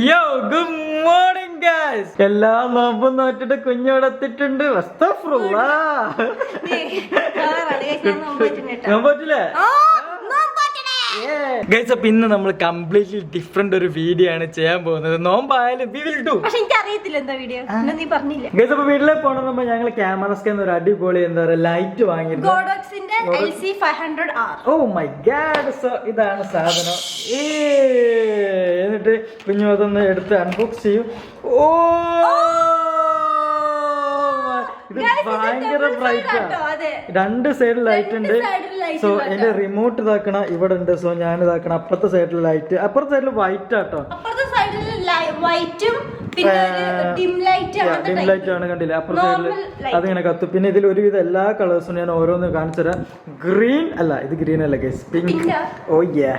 യോ good morning guys. എല്ലാ നോമ്പും നോറ്റിട്ട് കുഞ്ഞോടെത്തിട്ടുണ്ട്. പറ്റില്ലേ ഗൈസ്? അപ്പൊ ഇന്ന് നമ്മൾ കംപ്ലീറ്റ്ലി ഡിഫറെന്റ് ഒരു വീഡിയോ ആണ് ചെയ്യാൻ പോകുന്നത്. നോമ്പായാലും വി വിൽ ഡു. ഗൈസ് അപ്പൊ വീട്ടിലേക്ക് പോകണമെന്ന് ഞങ്ങൾ ക്യാമറസ്ക്ക് ഒരു അടിപൊളി എന്താ പറയാ ലൈറ്റ് വാങ്ങിയിരുന്നു. Oh my God. സോ ഇതാണ് സാധനം. എന്നിട്ട് കുഞ്ഞു അതൊന്ന് എടുത്ത് അൺബോക്സ് ചെയ്യും. ഓ ഇത് ഭയങ്കര ബ്രൈറ്റ് ആണ്. രണ്ട് സൈഡിൽ ലൈറ്റ് ഉണ്ട്. സോ എന്റെ റിമോട്ട് ഇതാക്കണ ഇവിടെ ഉണ്ട്. സോ ഞാൻ ഇതാക്കണ അപ്പുറത്തെ സൈഡിൽ ലൈറ്റ്, അപ്പുറത്തെ സൈഡിൽ വൈറ്റ് ആട്ടോ. ഡിം ലൈറ്റ് ആണ് കണ്ടില്ല അപ്പുറത്തെ സൈഡിൽ അതിങ്ങനെ കത്തും. പിന്നെ ഇതിൽ ഒരുവിധം എല്ലാ കളേഴ്സും ഞാൻ ഓരോന്ന് കാണിച്ചു തരാം. ഗ്രീൻ അല്ല, ഇത് ഗ്രീൻ അല്ല ഗൈസ്, പിങ്ക്. ഓ യാ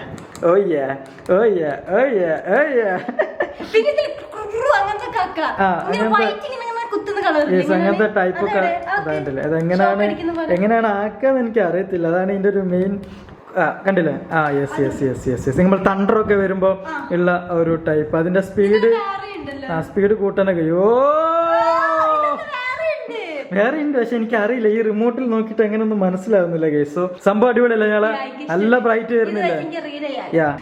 ഓ യാ ഓ യാ ഓ യാ ഓ യാ. അങ്ങനത്തെ ടൈപ്പ് ഒക്കെ ഇതായിട്ടില്ല. എങ്ങനെയാണ് ആക്കാന്ന് എനിക്ക് അറിയത്തില്ല. അതാണ് ഇതിന്റെ ഒരു മെയിൻ. കണ്ടില്ലേ? യെസ് നമ്മൾ തണ്ടറൊക്കെ വരുമ്പോ ഉള്ള ഒരു ടൈപ്പ്. അതിന്റെ സ്പീഡ് കൂട്ടാനൊക്കെ. വേറെ ഉണ്ട്, പക്ഷെ എനിക്ക് അറിയില്ല. ഈ റിമോട്ടിൽ നോക്കിട്ട് എങ്ങനെയൊന്നും മനസ്സിലാവുന്നില്ല ഗൈസ്. സോ സംഭവം അടിപൊളിയല്ല. ഞങ്ങളെ നല്ല ബ്രൈറ്റ് വരുന്നില്ലേ?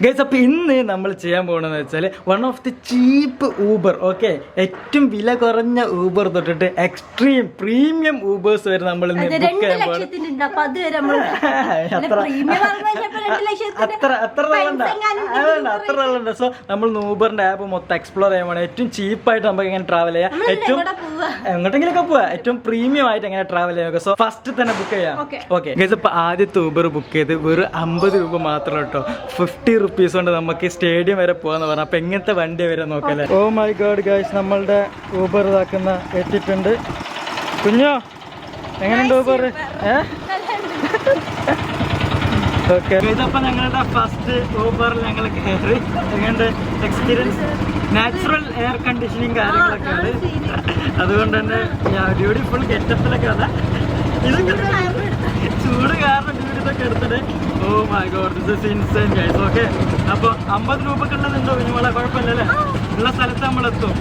ഗൈസ് അപ്പൊ ഇന്ന് നമ്മൾ ചെയ്യാൻ പോകണെന്ന് വെച്ചാൽ one of the cheap Uber. Okay, ഏറ്റവും വില കുറഞ്ഞ ഊബർ തൊട്ടിട്ട് എക്സ്ട്രീം പ്രീമിയം ഊബേഴ്സ് വരെ നമ്മൾ അത്ര നല്ലണ്ട. സോ നമ്മൾ ഊബറിന്റെ ആപ്പ് മൊത്തം എക്സ്പ്ലോർ ചെയ്യാൻ പോകണം. ഏറ്റവും ചീപ്പായിട്ട് നമുക്ക് എങ്ങനെ ട്രാവൽ ചെയ്യാം, ഏറ്റവും എങ്ങോട്ടെങ്കിലൊക്കെ പോവാ, ഏറ്റവും പ്രീമിയം ആയിട്ട് എങ്ങനെ ട്രാവൽ ചെയ്യാം. സോ ഫസ്റ്റ് തന്നെ ബുക്ക് ചെയ്യാം. ഓക്കെ ഗൈസ്, ഇപ്പൊ ആദ്യത്തെ ഊബർ ബുക്ക് ചെയ്ത് വെറും 50 രൂപ മാത്രം കേട്ടോ. 50 റുപ്പീസ് കൊണ്ട് നമുക്ക് സ്റ്റേഡിയം വരെ പോവാന്ന് പറഞ്ഞു. അപ്പൊ എങ്ങനത്തെ വണ്ടി വരെ നോക്കല്ലേ. ഓ മൈ ഗോഡ് ഗൈസ്, നമ്മളുടെ ഊബർ ഇതാക്കുന്ന എത്തിയിട്ടുണ്ട്. കുഞ്ഞോ എങ്ങനെയുണ്ട് ഊബർ? ഓക്കെ, ഇതപ്പോ ഞങ്ങളുടെ ഫസ്റ്റ് ഊബറിൽ ഞങ്ങൾ കയറി. എങ്ങനെയുണ്ട് എക്സ്പീരിയൻസ്? നാച്ചുറൽ എയർ കണ്ടീഷനിങ് കാര്യങ്ങളൊക്കെ ഉണ്ട്. അതുകൊണ്ട് തന്നെ ബ്യൂട്ടിഫുൾ ഗെറ്റപ്പിലൊക്കെ അതാ. ഇതൊക്കെ ചൂട് കാരണം ഇതൊക്കെ എടുത്തിട്ട്. Oh my God, this is insane guys. Okay, അപ്പോൾ 50 രൂപക്കുള്ളതുണ്ടോ കുഞ്ഞുമോളെ? കുഴപ്പമില്ലല്ലേ? ഉള്ള സ്ഥലത്ത് നമ്മളെത്തും.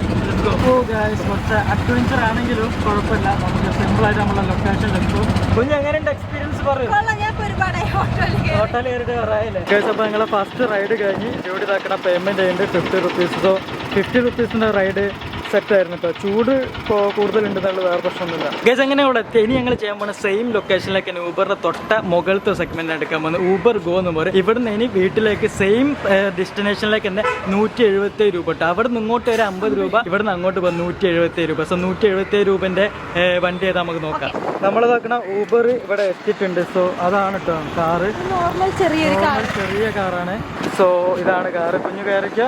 ഓ ഗൈസ്, കുറച്ച് അഡ്വഞ്ചർ ആണെങ്കിലും കുഴപ്പമില്ല. നമുക്ക് സിമ്പിളായിട്ട് നമ്മളെ ലൊക്കേഷനിലെത്തും. കുഞ്ഞ് എങ്ങനെയുണ്ട് എക്സ്പീരിയൻസ് പറയും? ഹോട്ടൽ കയറിയിട്ട് പറയാല്ലേ ഗൈസ്. അപ്പോൾ ഞങ്ങളെ ഫസ്റ്റ് റൈഡ് കഴിഞ്ഞ് ഇവിടെ ഇതാക്കണ പേയ്മെൻറ്റ് ചെയ്യുന്നുണ്ട് 50 റുപ്പീസ്. സോ 50 റുപ്പീസിൻ്റെ റൈഡ് സെറ്റ് ആയിരുന്നു കേട്ടോ. ചൂട് കൂടുതലുണ്ടെന്നുള്ള വേറെ പ്രശ്നമൊന്നുമില്ല ഗൈസ്. എങ്ങനെ ഇവിടെ എത്തി? ഇനി ഞങ്ങൾ ചെയ്യാൻ പോകുന്ന സെയിം ലൊക്കേഷനിലേക്ക് തന്നെ ഊബറിന്റെ തൊട്ട മുകളിലത്തെ സെഗ്മെന്റ് എടുക്കാൻ പോകുന്നത്. ഊബർ ഗോ എന്ന് പറയും. ഇവിടുന്ന് ഇനി വീട്ടിലേക്ക് സെയിം ഡെസ്റ്റിനേഷനിലേക്ക് തന്നെ 177 രൂപ കേട്ടോ. അവിടെ നിന്ന് ഇങ്ങോട്ട് വരെ 50 രൂപ, ഇവിടുന്ന് അങ്ങോട്ട് പോകും 177 രൂപ. സോ 177 രൂപന്റെ വണ്ടി ഏതാ നമുക്ക് നോക്കാം. നമ്മൾ നോക്കണ ഊബർ ഇവിടെ എത്തിയിട്ടുണ്ട്. സോ അതാണ് കേട്ടോ കാറ്, ചെറിയ കാറാണ്. സോ ഇതാണ് കാറ്. കുഞ്ഞു കയറിക്കോ.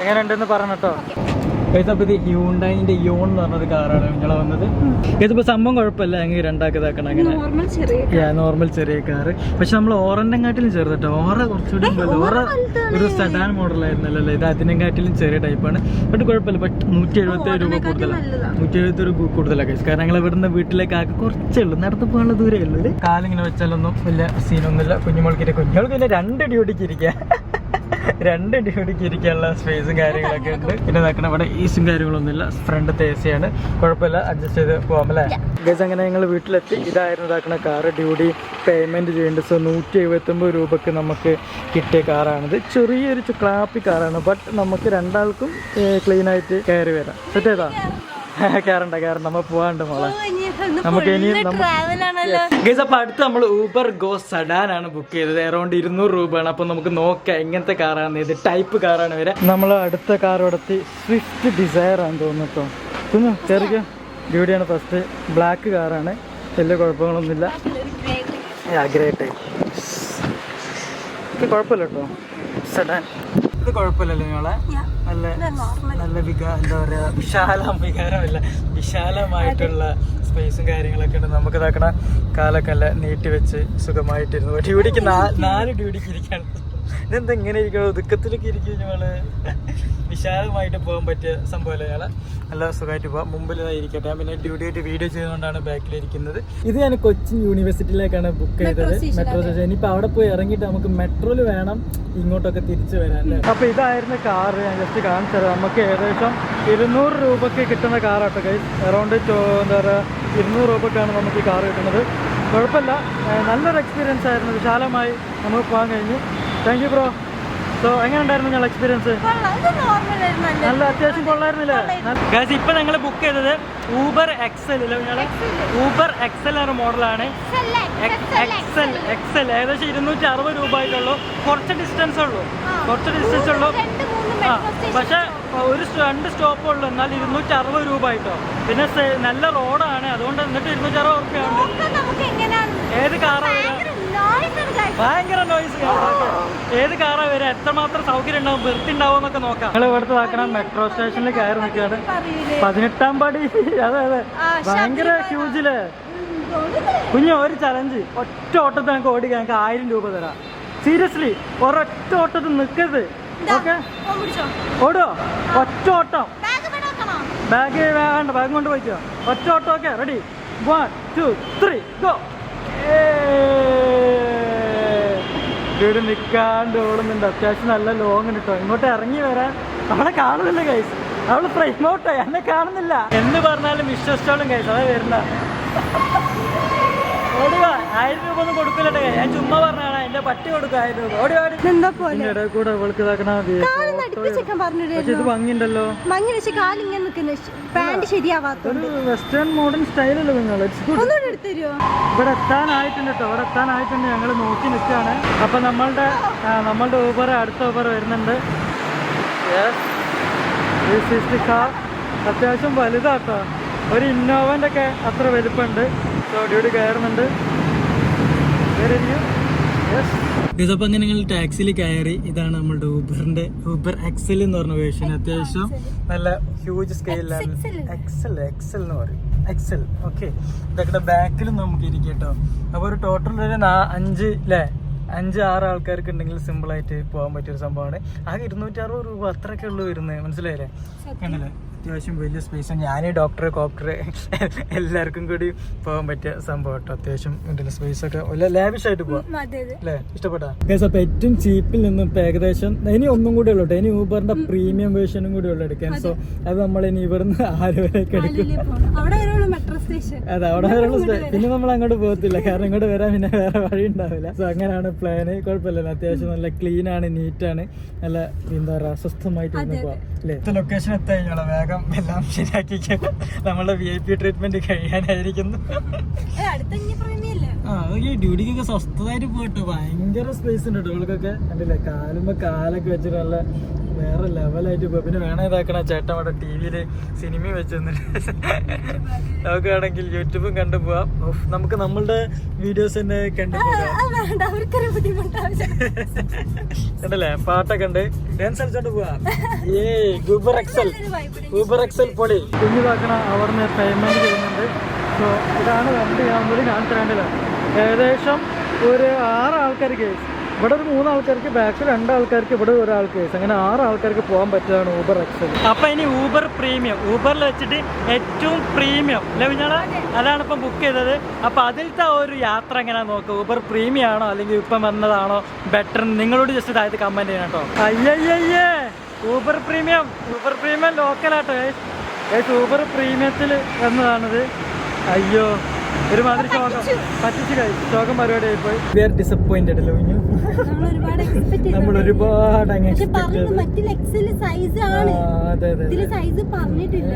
എങ്ങനെയുണ്ടെന്ന് പറഞ്ഞോ. ഇതിപ്പോ ഇത് ഹ്യൂണ്ടായിന്റെ യോൺ എന്ന് പറഞ്ഞൊരു കാറാണ് നിങ്ങളെ വന്നത്. ഇതിപ്പോ സംഭവം കുഴപ്പമില്ല. ഞങ്ങൾ രണ്ടാക്കതാക്കണം. അങ്ങനെ നോർമൽ ചെറിയ കാറ്. പക്ഷെ നമ്മൾ ഓറന്റെങ്കാട്ടിലും ചെറുതട്ടോ. ഓറ കുറച്ചുകൂടി ഓറ ഒരു സെഡാൻ മോഡലായിരുന്നല്ലോ. ഇത് അതിനെങ്കാട്ടിലും ചെറിയ ടൈപ്പാണ്. ബട്ട് കുഴപ്പമില്ല. ബട്ട് 177 രൂപ കൂടുതലാണ്. 177 രൂപ കൂടുതലാണ്. കാരണം ഞങ്ങൾ ഇവിടുന്ന് വീട്ടിലേക്ക് ആക്കി കുറച്ചേ ഉള്ളൂ, നടന്നു പോകാനുള്ള ദൂരമേ ഉള്ളൂ. കാലിങ്ങനെ വെച്ചാലൊന്നും വലിയ സീനൊന്നുമില്ല. കുഞ്ഞുമോൾക്ക് പിന്നെ 2 ഡ്യൂട്ടിക്ക് ഇരിക്കുക, 2 ഡ്യൂട്ടിക്ക് ഇരിക്കാനുള്ള സ്പേസും കാര്യങ്ങളൊക്കെ ഉണ്ട്. പിന്നെ നോക്കണം ഇവിടെ ഈസും കാര്യങ്ങളൊന്നുമില്ല. ഫ്രണ്ട് AC ആണ്. കുഴപ്പമില്ല, അഡ്ജസ്റ്റ് ചെയ്ത് പോകാം അല്ലേ ഗൈസ്. അങ്ങനെ ഞങ്ങൾ വീട്ടിലെത്തി. ഇതായിരുന്നു ഇതാക്കണ കാറ്. ഡ്യൂട്ടി പേയ്മെന്റ് ചെയ്യേണ്ടത്. സോ 179 രൂപക്ക് നമുക്ക് കിട്ടിയ കാറാണിത്. ചെറിയൊരു ക്ലാപ്പി കാറാണ്. ബട്ട് നമുക്ക് രണ്ടാൾക്കും ക്ലീൻ ആയിട്ട് കയറി വരാം. സെറ്റ് ചെയ്താ കയറണ്ട നമ്മൾ പോവാണ്ട് മോളെ. നമുക്ക് ഇനി ഗൈസ് അപ്പൊ അടുത്ത് നമ്മൾ ഊബർ ഗോ സഡാൻ ആണ് ബുക്ക് ചെയ്തത്. അറൗണ്ട് 200 രൂപയാണ്. അപ്പൊ നമുക്ക് നോക്കാം എങ്ങനത്തെ കാറാണ്, ഇത് ടൈപ്പ് കാറാണ് വരെ. നമ്മൾ അടുത്ത കാർ എടുത്ത് സ്വിഫ്റ്റ് ഡിസയർ ആണ് തോന്നുന്നു. കുഞ്ഞു കയറിക്കോ. ഡ്യൂട്ടിയാണ് ഫസ്റ്റ്. ബ്ലാക്ക് കാറാണ്. വലിയ കുഴപ്പങ്ങളൊന്നുമില്ല. ഗ്രേറ്റ് ഇത് കുഴപ്പമില്ല കേട്ടോ. സഡാൻ ഇത് കുഴപ്പമില്ലല്ലോ നിങ്ങളെ. നല്ല എന്താ പറയാ, വിശാലമായിട്ടുള്ള സ്പേസും കാര്യങ്ങളൊക്കെ ഉണ്ട്. നമുക്ക് ഇതാക്കണ കാലൊക്കെ അല്ല നീട്ടി വെച്ച് സുഖമായിട്ടിരുന്നു. ഡ്യൂട്ടിക്ക് 4 ഡ്യൂട്ടിക്ക് ഇരിക്കാൻ ഇതെന്താ ഇങ്ങനെ ഇരിക്കണം, ഒതുക്കത്തിലൊക്കെ ഇരിക്കും ഞങ്ങള്. വിശാലമായിട്ട് പോകാൻ പറ്റിയ സംഭവമല്ലേ ഞങ്ങള്. നല്ല സുഖമായിട്ട് പോകാം. മുമ്പിൽ ഇരിക്കട്ടെ. പിന്നെ ഡ്യൂട്ടി ആയിട്ട് വീഡിയോ ചെയ്തുകൊണ്ടാണ് ബാക്കിലിരിക്കുന്നത്. ഇത് ഞാൻ കൊച്ചിൻ യൂണിവേഴ്സിറ്റിയിലേക്കാണ് ബുക്ക് ചെയ്തത്, മെട്രോ സ്റ്റേഷൻ. ഇനിയിപ്പോൾ അവിടെ പോയി ഇറങ്ങിയിട്ട് നമുക്ക് മെട്രോയിൽ വേണം ഇങ്ങോട്ടൊക്കെ തിരിച്ചു വരാൻ അല്ലേ. അപ്പോൾ ഇതായിരുന്നു കാറ്. ഞാൻ ജസ്റ്റ് കാണിച്ചു തരാം. നമുക്ക് ഏകദേശം 200 രൂപയ്ക്ക് കിട്ടുന്ന കാറാട്ടോ ഗൈസ്. അറൗണ്ട് എന്താ പറയുക 200 രൂപക്കാണ് നമുക്ക് ഈ കാറ് കിട്ടുന്നത്. കുഴപ്പമില്ല, നല്ലൊരു എക്സ്പീരിയൻസ് ആയിരുന്നു. വിശാലമായി നമുക്ക് പോകാൻ കഴിഞ്ഞു. Thank you bro. സോ എങ്ങനെ ഉണ്ടായിരുന്നു ഞങ്ങൾ എക്സ്പീരിയൻസ്? നല്ല അത്യാവശ്യം കൊള്ളായിരുന്നില്ലേ ഗൈസ്? ഇപ്പൊ ഞങ്ങൾ ബുക്ക് ചെയ്തത് ഊബർ എക്സൽ ഊബർ എക്സൽ എന്ന മോഡലാണ്. എക്സൽ ഏകദേശം 260 രൂപ ആയിട്ടുള്ളൂ. കുറച്ച് ഡിസ്റ്റൻസ് ഉള്ളൂ. പക്ഷെ ഒരു 2 സ്റ്റോപ്പ് ഉള്ളൂ. എന്നാൽ 260 രൂപ ആയിട്ടോ. പിന്നെ നല്ല റോഡാണ്, അതുകൊണ്ട് എന്നിട്ട് 260 രൂപയാണ്. ഏത് കാറാ വരിക? ഭയങ്കര നോയ്സ്. ഏത് കാറാ വരിക? എത്രമാത്രം സൗകര്യം ഉണ്ടാവും, വൃത്തി ഉണ്ടാവും എന്നൊക്കെ നോക്കാം. ഞങ്ങൾ ഇവിടുത്തെ ആക്കണം മെട്രോ സ്റ്റേഷനിൽ കയറി നിൽക്കുകയാണ്. 18ാം പടി. അതെ അതെ, ഭയങ്കര ഹ്യൂജില്. കുഞ്ഞു ഒരു ചലഞ്ച്, ഒറ്റ ഓട്ടത്തിൽ ഞങ്ങൾക്ക് ഓടിക്കാൻ ഞങ്ങൾക്ക് 1000 രൂപ തരാം. സീരിയസ്ലി, ഒരൊറ്റ ഓട്ടത്തിൽ നിൽക്കരുത്. ഓക്കെ, ഓടുവോ? ഒറ്റ ഓട്ടം. ബാഗ് വേണ്ട, ബാഗ് കൊണ്ട് പോയിക്കോ. ഒറ്റ ഓട്ടം. Okay, ready? 1 2 3 ഗോ. ഇവിടെ നിൽക്കാണ്ട് ഓടുന്നുണ്ട്. അത്യാവശ്യം നല്ല ലോങ് കിട്ടോ. ഇങ്ങോട്ട് ഇറങ്ങി വരാൻ അവളെ കാണുന്നില്ല ഗൈസ്. അവള് ഫ്രെയിം ഔട്ടായി, എന്നെ കാണുന്നില്ല. എന്ന് പറഞ്ഞാലും വിശ്വസിച്ചോളും ഗൈസ്. അതാ വരുന്ന ഓടുക. 1000 രൂപ ഒന്നും കൊടുക്കില്ലട്ടെ. ഞാൻ ചുമ്മാ പറഞ്ഞാണ്, എന്റെ പട്ടി കൊടുക്കുക 1000 രൂപ. ഓടി ഓടി ഇടയിൽ കൂടെ അവൾക്ക് ഇതാക്കണ മതി. ഇത് ഭംഗിയുണ്ടല്ലോ. ഒരു വെസ്റ്റേൺ മോഡേൺ സ്റ്റൈലല്ലോ നിങ്ങൾ. ഇവിടെ എത്താനായിട്ടുണ്ട് കേട്ടോ. ഇവിടെ എത്താനായിട്ടുണ്ട്. ഞങ്ങൾ നോക്കി നിൽക്കുകയാണ്. അപ്പൊ നമ്മളുടെ ഊബർ, അടുത്ത ഊബർ വരുന്നുണ്ട്. അത്യാവശ്യം വലുതാട്ടോ. ഒരു ഇന്നോവന്റെ ഒക്കെ അത്ര വലുപ്പമുണ്ട്. സോ ഡ്യൂട്ടി കയറുന്നുണ്ട്. ഇതപ്പോൾ അങ്ങനെ ഞങ്ങൾ ടാക്സിയിൽ കയറി. ഇതാണ് നമ്മളുടെ ഊബറിന്റെ ഊബർ എക്സൽ എന്ന് പറഞ്ഞ വേർഷൻ. അത്യാവശ്യം നല്ല ഹ്യൂജ് സ്കെയിലാണ്. എക്സൽ എന്ന് പറയും. എക്സൽ. ഓക്കെ, ഇതൊക്കെ ബാക്കിലും നമുക്ക് ഇരിക്കും കേട്ടോ. അപ്പോൾ ഒരു ടോട്ടൽ ഒരു 5-6 ആൾക്കാർക്ക് ഉണ്ടെങ്കിൽ സിമ്പിൾ ആയിട്ട് പോകാൻ പറ്റിയൊരു സംഭവമാണ്. ആകെ 260 രൂപ അത്രയൊക്കെ ഉള്ളു വരുന്നത്. മനസ്സിലായില്ലേ? കണ്ടില്ലേ? അത്യാവശ്യം വലിയ സ്പേസ്. ഞാൻ കോപ്റ്റർ എല്ലാവർക്കും കൂടി പോകാൻ പറ്റിയ സംഭവം കേട്ടോ. അത്യാവശ്യം ഇതിന്റെ സ്പേസ് ഒക്കെ ലാവിഷ് ആയിട്ട് പോവാം അല്ലേ? ഇഷ്ടപ്പെട്ടാ? അപ്പൊ ഏറ്റവും ചീപ്പിൽ നിന്നും ഇപ്പൊ ഏകദേശം ഇനി ഒന്നും കൂടി ഉള്ളൂ. ഇനി ഊബറിന്റെ പ്രീമിയം വേർഷനും കൂടി ഉള്ളു എടുക്കാൻ. സോ അത് നമ്മൾ ഇനി ഇവിടുന്ന് 6 വരെയൊക്കെ എടുക്കും. അതെ, അവിടെ പിന്നെ നമ്മൾ അങ്ങോട്ട് പോകത്തില്ല. കാരണം ഇങ്ങോട്ട് വരാൻ പിന്നെ വേറെ വഴി ഉണ്ടാവില്ല. സോ അങ്ങനെയാണ് പ്ലാന്. കുഴപ്പമില്ലല്ലോ. അത്യാവശ്യം നല്ല ക്ലീൻ ആണ്, നീറ്റാണ്, നല്ല എന്താ പറയുക സ്വസ്ഥമായിട്ട് പോവാം അല്ലേ? ലൊക്കേഷൻ എത്തിക്കോളാം. വേഗം എല്ലാം ശരിയാക്കി നമ്മളുടെ VIP ട്രീറ്റ്മെന്റ് കഴിയാനായിരിക്കുന്നു. ഈ ഡ്യൂട്ടിക്കൊക്കെ സ്വസ്ഥമായിട്ട് പോയിട്ട് ഭയങ്കര സ്പേസ് ഉണ്ട് കേട്ടോ. ഇവൾക്കൊക്കെ കണ്ടില്ലേ? കാലൊക്കെ വെച്ചിട്ട് നല്ല വേറെ ലെവലായിട്ട് പോയി. പിന്നെ വേണം ഇതാക്കണ ചേട്ടൻ അവിടെ TV സിനിമ വെച്ച് തന്നിട്ട് നമുക്ക് വേണമെങ്കിൽ യൂട്യൂബും കണ്ടു പോവാം. നമുക്ക് നമ്മളുടെ വീഡിയോസ് തന്നെ കണ്ടു പോകാം. കണ്ടല്ലേ? പാട്ടൊക്കെ ഉണ്ട്, ഡാൻസ് കളിച്ചോണ്ട് പോവാം. ഊബർ എക്സൽ പൊളി. കുഞ്ഞിതാക്കണ അവിടുന്ന് പേയ്മെന്റ് ചെയ്യുന്നുണ്ട്. സോ ഇതാണ് വണ്ടി. ഞാൻ ഒന്നുകൂടി കാണിച്ചു തരേണ്ടല്ലോ. ഏകദേശം ഒരു 6 ആൾക്കാർക്ക്, ഇവിടെ ഒരു 3 ആൾക്കാർക്ക്, ബാക്കിൽ 2 ആൾക്കാർക്ക്, ഇവിടെ ഒരാൾക്ക്, അങ്ങനെ 6 ആൾക്കാർക്ക് പോകാൻ പറ്റുന്നതാണ് ഊബർ എക്സൽ. അപ്പൊ ഇനി ഊബർ പ്രീമിയം, ഊബറിൽ വെച്ചിട്ട് ഏറ്റവും പ്രീമിയം ലഭിഞ്ഞാണ്, അതാണ് ഇപ്പം ബുക്ക് ചെയ്തത്. അപ്പൊ അതിലത്തെ ഒരു യാത്ര എങ്ങനെയാ നോക്കുക. ഊബർ പ്രീമിയം ആണോ അല്ലെങ്കിൽ ഇപ്പം വന്നതാണോ ബെറ്റർ? നിങ്ങളോട് ജസ്റ്റ് താഴത്ത് കമന്റ് ചെയ്യണം കേട്ടോ. അയ്യയ്യേ, ഊബർ പ്രീമിയം ലോക്കലാട്ടോ. ഊബർ പ്രീമിയത്തിൽ വന്നതാണിത്. അയ്യോ, ഒരുമാതിരി പറ്റിച്ചു കഴിച്ചു. ശോകം പരിപാടി ആയിപ്പോയി. വി ആർ ഡിസപ്പോയിന്റഡ് അല്ലേ കുഞ്ഞു? നമ്മൾ ഒരുപാട്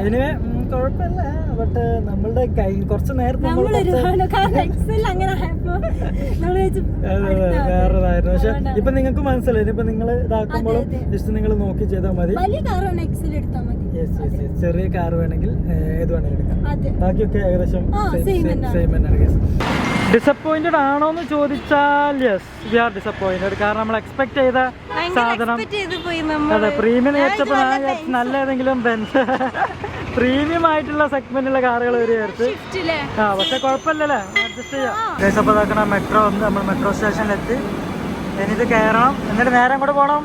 ഇതിന് കുഴപ്പമില്ല. ബട്ട് നമ്മളുടെ കൈ കുറച്ച് നേരത്തെ വേറെതായിരുന്നു. പക്ഷെ ഇപ്പൊ നിങ്ങൾക്ക് മനസ്സിലായി. ഇപ്പൊ നിങ്ങൾ ഇതാക്കുമ്പോഴും ജസ്റ്റ് നിങ്ങൾ നോക്കി ചെയ്താൽ മതി. ചെറിയ കാർ വേണമെങ്കിൽ ഏത് വേണമെങ്കിൽ എടുക്കാം. ബാക്കിയൊക്കെ ഏകദേശം സെയിം തന്നെയാണ്. ഡിസപ്പോയിന്റഡ് ആണോ എന്ന് ചോദിച്ചാൽ യെസ്, വി ആർ ഡിസപ്പോയിന്റഡ്. കാരണം നമ്മൾ എക്സ്പെക്ട് ചെയ്ത സാധനം അതെ പ്രീമിയം വെച്ചപ്പോൾ നല്ല ഏതെങ്കിലും ബെൻസ് പ്രീമിയം ആയിട്ടുള്ള സെഗ്മെന്റിലുള്ള കാറുകൾ വിചാരിച്ച്. പക്ഷെ കുഴപ്പമില്ലല്ലേ, അഡ്ജസ്റ്റ് ചെയ്യാം. അപ്പോൾ ഇതാക്കണം മെട്രോ വന്ന് നമ്മൾ മെട്രോ സ്റ്റേഷനിലെത്തി. ഇനിയിത് കയറണം, എന്നിട്ട് നേരം കൂടെ പോകണം.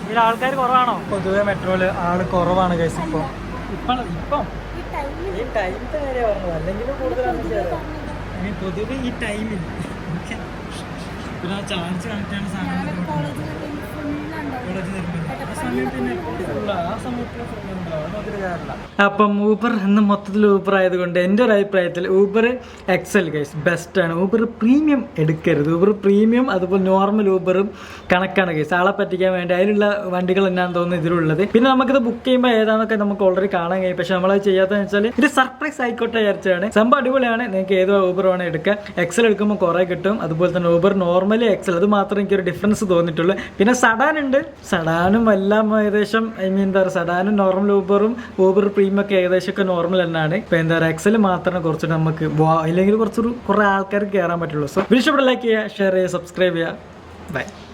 ഇതിൽ ആൾക്കാർ കുറവാണോ? പൊതുവെ മെട്രോയില് ആള് കുറവാണ് കേസ്. ഇപ്പം ഈ ടൈമിന്റെ കാര്യം പറഞ്ഞത്, അല്ലെങ്കിലും കൂടുതലാണ്. പൊതുവെ ഈ ടൈമിൽ പിന്നെ ചാർജ് കണക്ട് ചെയ്യുന്ന സാധനം അപ്പം ഊബർ എന്ന് മൊത്തത്തിൽ ഊബർ ആയതുകൊണ്ട് എൻ്റെ ഒരു അഭിപ്രായത്തിൽ ഊബർ എക്സൽ ഗൈസ് ബെസ്റ്റാണ്. ഊബർ പ്രീമിയം എടുക്കരുത്. ഊബർ പ്രീമിയം അതുപോലെ നോർമൽ ഊബറും കണക്കാണ് ഗൈസ്. ആളെ പറ്റിക്കാൻ വേണ്ടി അതിലുള്ള വണ്ടികൾ എന്നാന്ന് തോന്നുന്നു ഇതിലുള്ളത്. പിന്നെ നമുക്കിത് ബുക്ക് ചെയ്യുമ്പോൾ ഏതാണെന്നൊക്കെ നമുക്ക് ഓൾറെഡി കാണാൻ കഴിയും. പക്ഷെ നമ്മളത് ചെയ്യാത്തതെന്ന് വെച്ചാൽ ഇത് സർപ്രൈസ് ആയിക്കോട്ടെ വിചാരിച്ചാണ്. സംഭവം അടിപൊളിയാണ്. നിങ്ങൾക്ക് ഏതോ ഊബർ വേണം എടുക്കാം. എക്സൽ എടുക്കുമ്പോൾ കുറേ കിട്ടും. അതുപോലെ തന്നെ ഊബർ നോർമലി എക്സൽ, അത് മാത്രമേ എനിക്കൊരു ഡിഫറൻസ് തോന്നിയിട്ടുള്ളൂ. പിന്നെ സഡാൻ ഉണ്ട്. സഡാനും എല്ലാം ഏകദേശം എന്താ പറയുക, സഡാനും നോർമൽ ഊബറും ഊബർ പ്രീമിയം ഒക്കെ ഏകദേശം ഒക്കെ നോർമൽ തന്നെയാണ്. ഇപ്പൊ എന്താ പറയുക, എക്സൽ മാത്രമേ കുറച്ച് നമുക്ക് അല്ലെങ്കിൽ കുറേ ആൾക്കാർക്ക് കയറാൻ പറ്റുള്ളൂ. സോ വീഡിയോ ലൈക്ക് ചെയ്യുക, ഷെയർ ചെയ്യുക, സബ്സ്ക്രൈബ് ചെയ്യുക. ബൈ.